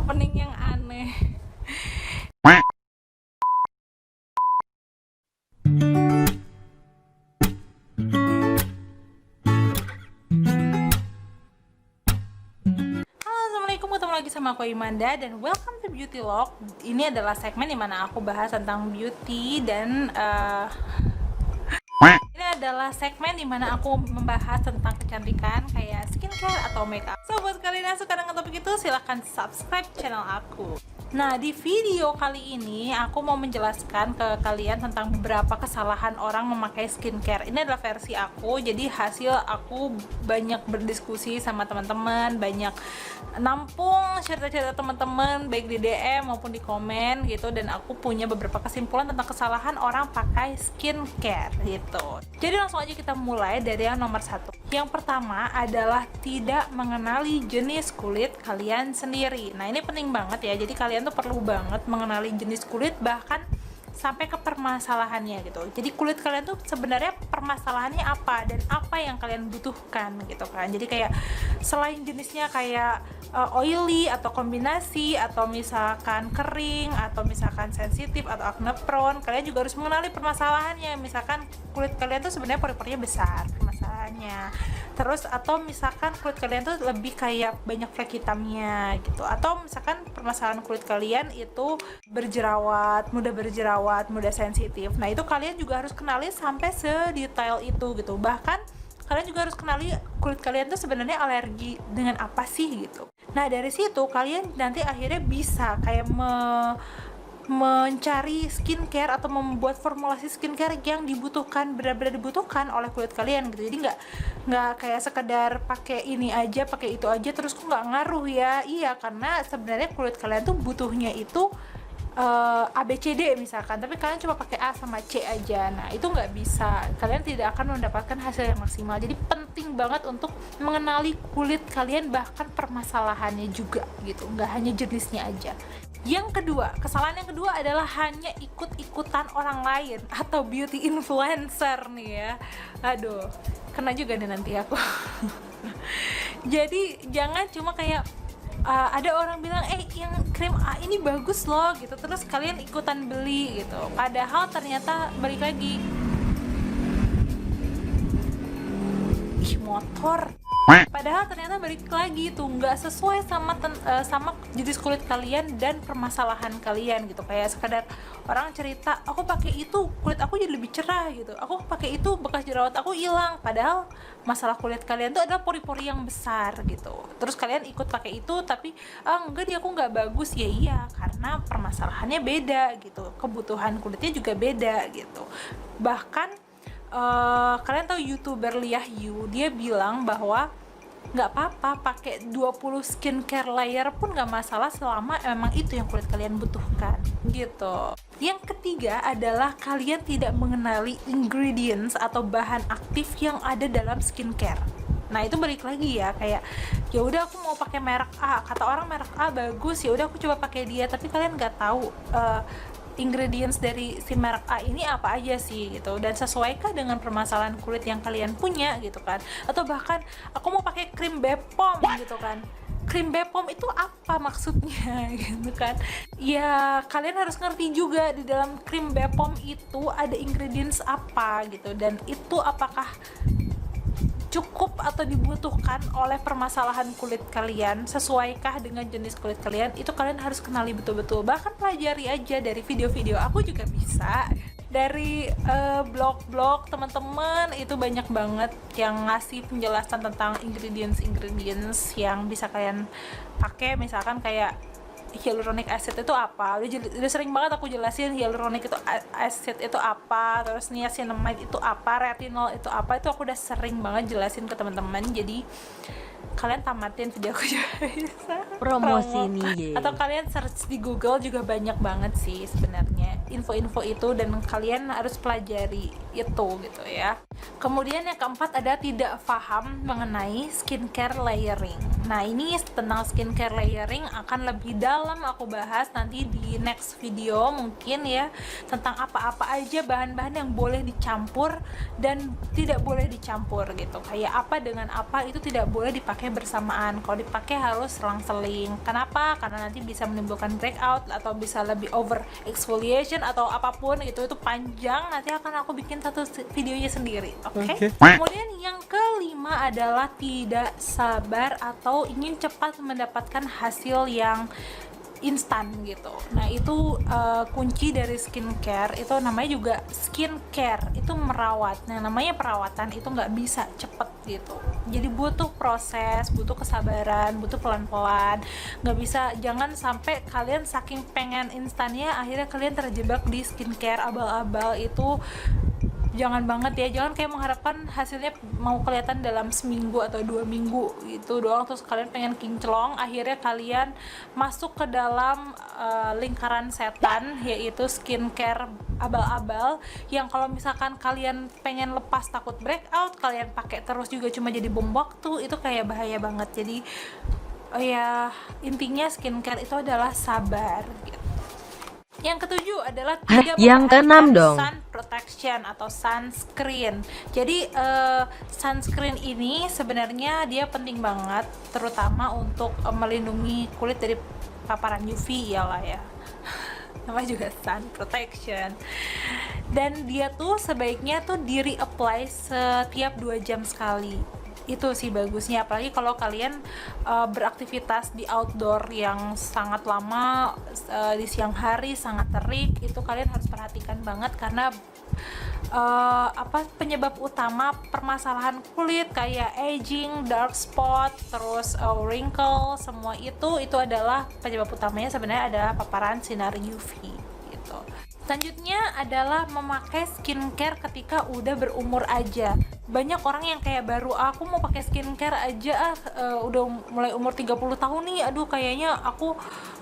opening yang aneh. Halo, assalamualaikum, ketemu lagi sama aku Imanda dan welcome to Beauty Log. Ini adalah segmen dimana aku bahas tentang beauty dan ini adalah segmen dimana aku membahas tentang kecantikan kayak skincare atau makeup. So buat kalian yang suka dengan topik itu silahkan subscribe channel aku. Nah, di video kali ini aku mau menjelaskan ke kalian tentang beberapa kesalahan orang memakai skincare. Ini adalah versi aku, jadi hasil aku banyak berdiskusi sama teman-teman, banyak nampung cerita-cerita teman-teman baik di DM maupun di komen gitu, dan aku punya beberapa kesimpulan tentang kesalahan orang pakai skincare gitu. Jadi langsung aja kita mulai dari yang nomor satu. Yang pertama adalah tidak mengenali jenis kulit kalian sendiri. Nah, ini penting banget ya. Jadi kalian tuh perlu banget mengenali jenis kulit, bahkan sampai ke permasalahannya gitu. Jadi kulit kalian tuh sebenarnya permasalahannya apa dan apa yang kalian butuhkan gitu kan. Jadi kayak selain jenisnya kayak oily atau kombinasi atau misalkan kering atau misalkan sensitif atau acne prone, kalian juga harus mengenali permasalahannya. Misalkan kulit kalian tuh sebenarnya pori-porinya besar permasalahannya. Terus atau misalkan kulit kalian tuh lebih kayak banyak flek hitamnya gitu. Atau misalkan permasalahan kulit kalian itu berjerawat, mudah sensitif. Nah, itu kalian juga harus kenali sampai sedetail itu gitu. Bahkan kalian juga harus kenali kulit kalian tuh sebenarnya alergi dengan apa sih gitu. Nah, dari situ kalian nanti akhirnya bisa kayak mencari skincare atau membuat formulasi skincare yang dibutuhkan, benar-benar dibutuhkan oleh kulit kalian gitu. Jadi nggak kayak sekedar pakai ini aja, pakai itu aja terus kok nggak ngaruh ya. Iya, karena sebenarnya kulit kalian tuh butuhnya itu A B C D misalkan, tapi kalian cuma pakai A sama C aja. Nah, itu nggak bisa, kalian tidak akan mendapatkan hasil yang maksimal. Jadi penting banget untuk mengenali kulit kalian, bahkan permasalahannya juga gitu, nggak hanya jenisnya aja. Yang kedua, kesalahan yang kedua adalah hanya ikut-ikutan orang lain atau beauty influencer nih ya. Aduh, kena juga nih nanti aku. Jadi jangan cuma kayak ada orang bilang yang krim A ini bagus loh gitu, terus kalian ikutan beli gitu, padahal ternyata balik lagi motor, padahal ternyata balik lagi tuh nggak sesuai sama jenis kulit kalian dan permasalahan kalian gitu. Kayak sekedar orang cerita, aku pakai itu kulit aku jadi lebih cerah gitu, aku pakai itu bekas jerawat aku hilang, padahal masalah kulit kalian tuh adalah pori-pori yang besar gitu. Terus kalian ikut pakai itu, tapi enggak, di aku nggak bagus. Ya iya, karena permasalahannya beda gitu, kebutuhan kulitnya juga beda gitu. Bahkan kalian tahu YouTuber Liah Yu, dia bilang bahwa nggak apa-apa pakai 20 skincare layer pun nggak masalah selama emang itu yang kulit kalian butuhkan gitu. Yang ketiga adalah kalian tidak mengenali ingredients atau bahan aktif yang ada dalam skincare. Nah, itu balik lagi ya, kayak ya udah aku mau pakai merek A, kata orang merek A bagus, ya udah aku coba pakai dia, tapi kalian nggak tahu ingredients dari si merek A ini apa aja sih gitu, dan sesuaikah dengan permasalahan kulit yang kalian punya gitu kan. Atau bahkan aku mau pakai krim Bepom gitu kan, krim Bepom itu apa maksudnya gitu kan. Ya kalian harus ngerti juga di dalam krim Bepom itu ada ingredients apa gitu, dan itu apakah cukup atau dibutuhkan oleh permasalahan kulit kalian, sesuaikah dengan jenis kulit kalian. Itu kalian harus kenali betul-betul. Bahkan pelajari aja dari video-video aku juga bisa, dari blog-blog teman-teman, itu banyak banget yang ngasih penjelasan tentang ingredients yang bisa kalian pakai. Misalkan kayak hyaluronic acid itu apa, udah sering banget aku jelasin hyaluronic itu acid itu apa, terus niacinamide itu apa, retinol itu apa, itu aku udah sering banget jelasin ke teman-teman. Jadi kalian tamatin video aku juga bisa promosi nih, atau kalian search di Google juga banyak banget sih sebenarnya info-info itu, dan kalian harus pelajari itu gitu ya. Kemudian yang keempat ada tidak paham mengenai skincare layering. Nah, ini tentang skincare layering akan lebih dalam aku bahas nanti di next video mungkin ya, tentang apa-apa aja bahan-bahan yang boleh dicampur dan tidak boleh dicampur gitu. Kayak apa dengan apa itu tidak boleh dipakai dipakai bersamaan. Kalau dipakai harus selang-seling. Kenapa? Karena nanti bisa menimbulkan breakout atau bisa lebih over exfoliation atau apapun gitu. Itu panjang, nanti akan aku bikin satu videonya sendiri. Oke? Kemudian yang kelima adalah tidak sabar atau ingin cepat mendapatkan hasil yang instan gitu. Nah itu kunci dari skincare, itu namanya juga skincare, itu merawat. Nah namanya perawatan itu nggak bisa cepet gitu, jadi butuh proses, butuh kesabaran, butuh pelan-pelan. Nggak bisa, jangan sampai kalian saking pengen instannya akhirnya kalian terjebak di skincare abal-abal. Itu jangan banget ya, jangan kayak mengharapkan hasilnya mau kelihatan dalam seminggu atau 2 minggu gitu doang, terus kalian pengen kinclong, akhirnya kalian masuk ke dalam lingkaran setan, yaitu skincare abal-abal yang kalau misalkan kalian pengen lepas takut breakout, kalian pakai terus juga cuma jadi bom waktu, itu kayak bahaya banget. Jadi ya intinya skincare itu adalah sabar gitu. Yang ketujuh adalah tidak yang keenam dong. sun protection atau sunscreen. Jadi sunscreen ini sebenarnya dia penting banget, terutama untuk melindungi kulit dari paparan UV ya lah ya. Namanya juga sun protection. Dan dia tuh sebaiknya tuh di reapply setiap 2 jam sekali. Itu sih bagusnya, apalagi kalau kalian beraktivitas di outdoor yang sangat lama, di siang hari sangat terik, itu kalian harus perhatikan banget karena penyebab utama permasalahan kulit kayak aging, dark spot, terus wrinkle, semua itu adalah penyebab utamanya sebenarnya adalah paparan sinar UV gitu. Selanjutnya adalah memakai skincare ketika udah berumur aja. Banyak orang yang kayak baru, aku mau pakai skincare aja udah mulai umur 30 tahun nih, aduh kayaknya aku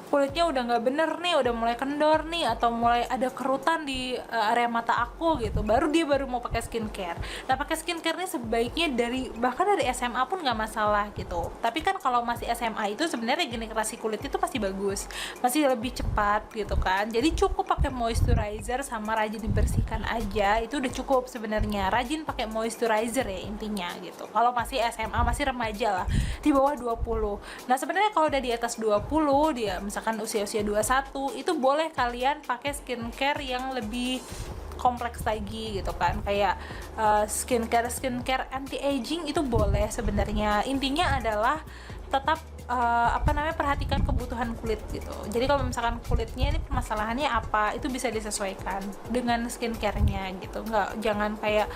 kulitnya udah nggak bener nih, udah mulai kendor nih, atau mulai ada kerutan di area mata aku gitu, baru mau pakai skincare. Nah pakai skincare ini sebaiknya bahkan dari SMA pun nggak masalah gitu. Tapi kan kalau masih SMA itu sebenarnya regenerasi kulit itu pasti bagus, masih lebih cepat gitu kan. Jadi cukup pakai moisturizer sama rajin dibersihkan aja, itu udah cukup sebenarnya. Rajin pakai moisturizer ya intinya gitu. Kalau masih SMA, masih remaja lah, di bawah 20. Nah sebenarnya kalau udah di atas 20, dia misalkan usia-usia 21, itu boleh kalian pakai skincare yang lebih kompleks lagi gitu kan, kayak skincare anti aging itu boleh sebenarnya. Intinya adalah tetap perhatikan kebutuhan kulit gitu. Jadi kalau misalkan kulitnya ini permasalahannya apa, itu bisa disesuaikan dengan skincare-nya gitu. Jangan kayak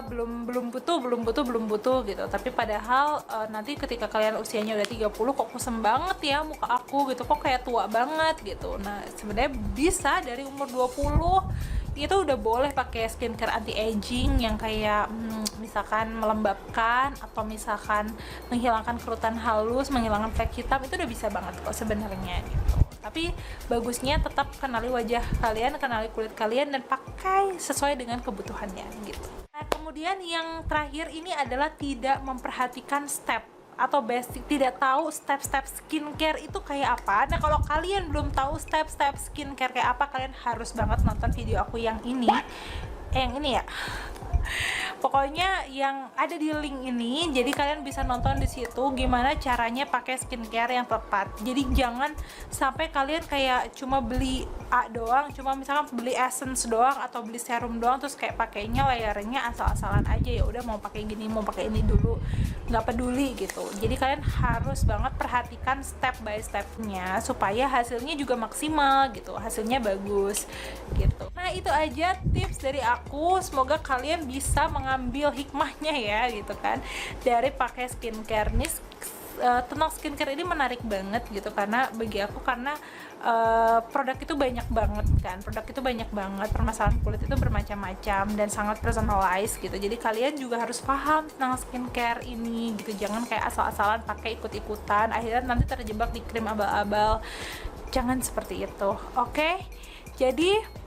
belum butuh gitu. Tapi padahal nanti ketika kalian usianya udah 30, kok kusem banget ya muka aku gitu, kok kayak tua banget gitu. Nah sebenarnya bisa dari umur 20 itu udah boleh pakai skincare anti aging yang kayak misalkan melembabkan atau misalkan menghilangkan kerutan halus, menghilangkan flek hitam, itu udah bisa banget kok sebenarnya gitu. Tapi bagusnya tetap kenali wajah kalian, kenali kulit kalian, dan pakai sesuai dengan kebutuhannya gitu. Nah kemudian yang terakhir ini adalah tidak memperhatikan step atau basic, tidak tahu step-step skincare itu kayak apa. Nah kalau kalian belum tahu step-step skincare kayak apa, kalian harus banget nonton video aku yang ini ya. Pokoknya yang ada di link ini, jadi kalian bisa nonton di situ gimana caranya pakai skincare yang tepat. Jadi jangan sampai kalian kayak cuma beli A doang, cuma misalkan beli essence doang atau beli serum doang, terus kayak pakainya layarnya asal-asalan aja, ya udah mau pakai gini, mau pakai ini dulu, nggak peduli gitu. Jadi kalian harus banget perhatikan step by stepnya supaya hasilnya juga maksimal gitu, hasilnya bagus gitu. Nah itu aja tips dari aku, semoga kalian bisa mengambil hikmahnya ya gitu kan dari pakai skincare ini. Tentang skincare ini menarik banget gitu karena bagi aku, karena produk itu banyak banget, permasalahan kulit itu bermacam-macam dan sangat personalized gitu. Jadi kalian juga harus paham tentang skincare ini gitu, jangan kayak asal-asalan pakai ikut-ikutan akhirnya nanti terjebak di krim abal-abal. Jangan seperti itu, oke? Jadi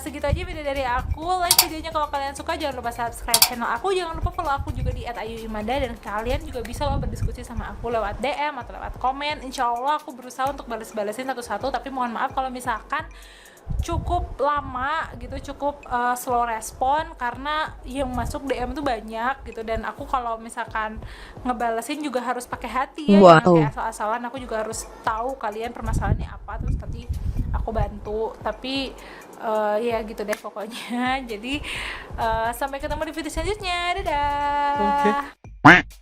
segitu aja video dari aku. Like videonya kalau kalian suka, jangan lupa subscribe channel aku, jangan lupa follow aku juga di @ayuimada, dan kalian juga bisa loh berdiskusi sama aku lewat DM atau lewat komen. Insya Allah aku berusaha untuk balas-balasin satu-satu, tapi mohon maaf kalau misalkan cukup lama gitu, cukup slow respon karena yang masuk DM tuh banyak gitu, dan aku kalau misalkan ngebalesin juga harus pakai hati ya, jangan Wow. kayak asal-asalan. Aku juga harus tahu kalian permasalahannya apa, terus nanti aku bantu. Tapi ya gitu deh pokoknya. Jadi sampai ketemu di video selanjutnya, Oke. dadah.